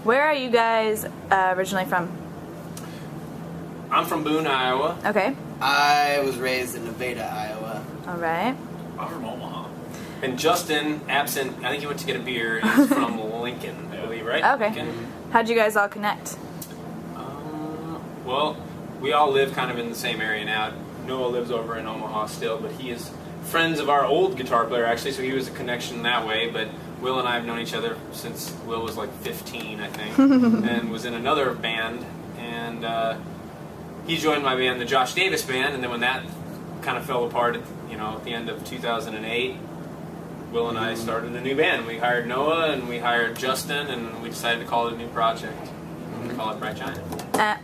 Where are you guys originally from? I'm from Boone, Iowa. Okay. I was raised in Nevada, Iowa. All right. I'm from Omaha. And Justin, absent, I think he went to get a beer. He's from Lincoln, I believe, right? Okay. Lincoln? How'd you guys all connect? Well, we all live kind of in the same area now. Noah lives over in Omaha still, but he is friends of our old guitar player, actually, so he was a connection that way. But Will and I have known each other since Will was like 15, I think, and was in another band. And he joined my band, the Josh Davis Band, and then when that kind of fell apart, at the end of 2008, Will and I started a new band. We hired Noah and we hired Justin, and we decided to call it a new project. We call it Bright Giant.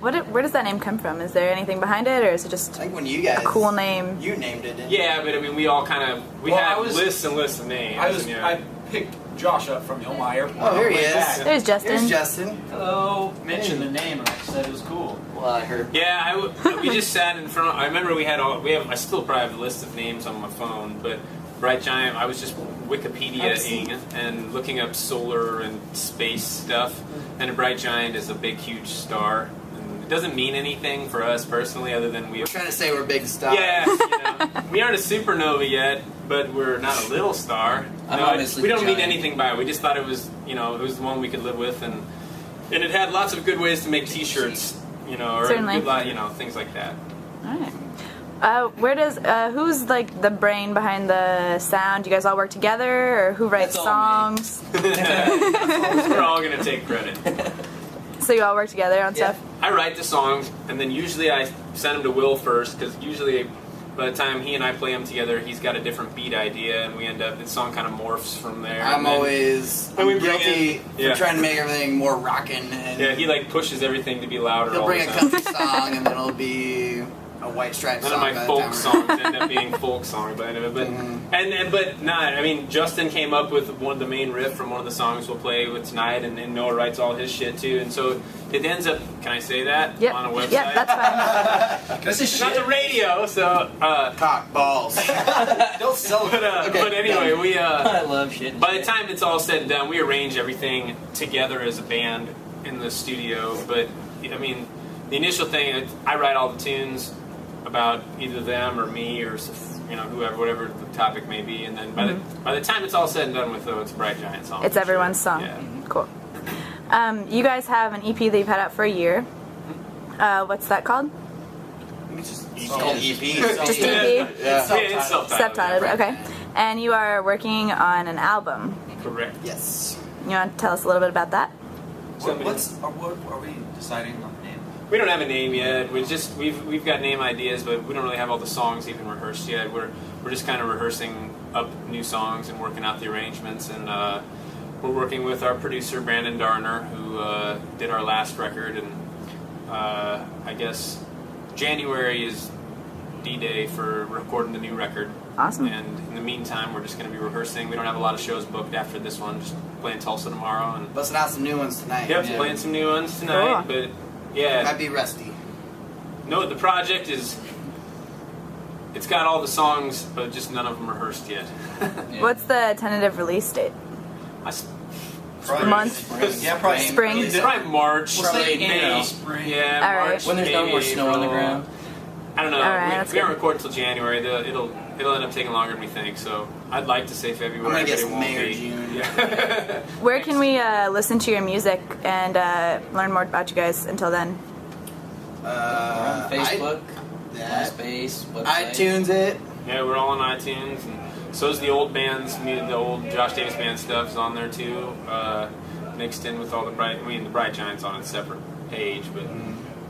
Where does that name come from? Is there anything behind it, or is it just I think when you guys... a cool name? You named it, didn't you? Yeah, but I mean, we all kind of... had lists and lists of names. I picked Josh up from the Omaha airport. Oh, here he is. Back. There's Justin. Here's Justin. Hello. Mentioned the name and I said it was cool. Well, I heard... Yeah, we just sat in front of... I remember I still probably have a list of names on my phone, but Bright Giant, I was just Wikipedia-ing and looking up solar and space stuff, and a Bright Giant is a big, huge star. And it doesn't mean anything for us personally, other than We're trying to say we're big stars. Yeah, we aren't a supernova yet, but we're not a little star. We don't mean anything by it. We just thought it was, it was the one we could live with, and it had lots of good ways to make T-shirts, or Certainly. things like that. All right. Who's like the brain behind the sound? Do you guys all work together, or who writes That's all me. songs? We're all gonna take credit. So you all work together on stuff? I write the songs, and then usually I send them to Will first, because usually by the time he and I play them together, he's got a different beat idea, and we end up, the song kind of morphs from there. I'm always guilty for trying to make everything more rockin'. Yeah, he like pushes everything to be louder. He'll bring a country song, and then it'll be a White Stripes song. None of my folk songs end up being folk songs by the end of it, but Justin came up with the main riff from one of the songs we'll play with tonight, and Noah writes all his shit too, and so it ends up. Can I say that on a website? Yep, that's fine. It's not the radio, so cock balls. Don't sell it. But anyway, we I love shit. by the time it's all said and done, we arrange everything together as a band in the studio. But I mean, the initial thing, I write all the tunes about either them or me or whoever, whatever the topic may be, and then by the time it's all said and done with, it's a Bright Giant song. It's everyone's song. Yeah. Cool. You guys have an EP that you've had out for a year. What's that called? It's called EP. Just EP? It's Subtitled. Okay. And you are working on an album. Correct. Yes. You want to tell us a little bit about that? What are we deciding on the name? We don't have a name yet. We've got name ideas, but we don't really have all the songs even rehearsed yet. We're just kind of rehearsing up new songs and working out the arrangements, and we're working with our producer Brandon Darner, who did our last record, and I guess January is D-Day for recording the new record. Awesome. And in the meantime, we're just going to be rehearsing. We don't have a lot of shows booked after this one. Just playing Tulsa tomorrow, and busting out some new ones tonight. Yep, playing some new ones tonight. Cool. But yeah, Might be rusty. no, the project it's got all the songs, but just none of them rehearsed yet. What's the tentative release date? Month? Yeah, probably Spring. It's probably March. We'll say May. spring. Yeah, All right. March. When there's no maybe more snow on the April. ground. I don't know. All right, we don't record till January. It'll end up taking longer than we think. So I'd like to say February. I'm gonna guess but it won't May or be. June. Yeah. Where can we listen to your music and learn more about you guys until then? on Facebook, MySpace, website. iTunes it. Yeah, we're all on iTunes, and so is the old band's, the old Josh Davis band stuff is on there too, mixed in with all the Bright Giant's on a separate page, but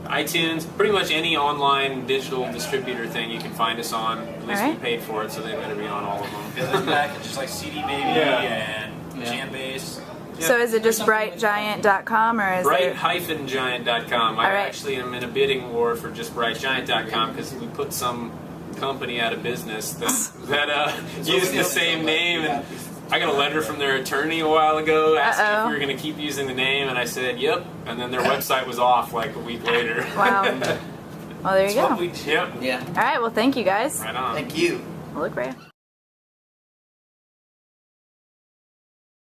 iTunes, pretty much any online digital distributor thing you can find us on. At least we paid for it, so they better be on all of them. And then back it's just like CD Baby and Jambase. Yeah. So is it just brightgiant.com or is Bright-giant.com. I actually am in a bidding war for just brightgiant.com because we put some company out of business that used the same name, and I got a letter from their attorney a while ago asking if we were going to keep using the name, and I said yep, and then their website was off like a week later. Wow. Well, there you go. Yep. Yeah. All right, well, thank you guys. Right on. Thank you. We'll look right.